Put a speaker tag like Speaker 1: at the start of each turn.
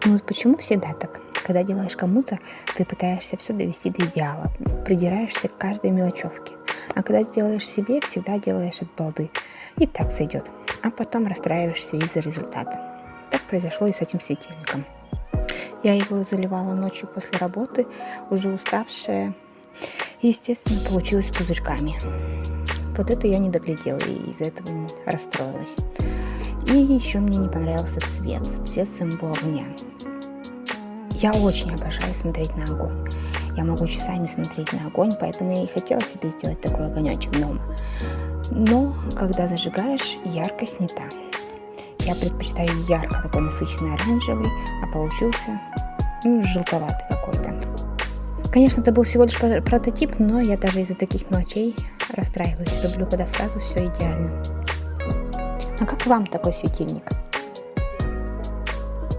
Speaker 1: Ну вот почему всегда так? Когда делаешь кому-то, ты пытаешься все довести до идеала, придираешься к каждой мелочевке. А когда делаешь себе, всегда делаешь от балды. И так сойдет. А потом расстраиваешься из-за результата. Так произошло и с этим светильником. Я его заливала ночью после работы, уже уставшая. И, естественно, получилось пузырьками. Вот это я не доглядела и из-за этого расстроилась. И еще мне не понравился цвет самого огня. Я очень обожаю смотреть на огонь. Я могу часами смотреть на огонь, поэтому я и хотела себе сделать такой огонечек дома. Но когда зажигаешь, яркость не та. Я предпочитаю ярко такой насыщенный оранжевый, а получился желтоватый какой-то. Конечно, это был всего лишь прототип, но я даже из-за таких мелочей расстраиваюсь. Люблю, когда сразу все идеально. А как вам такой светильник?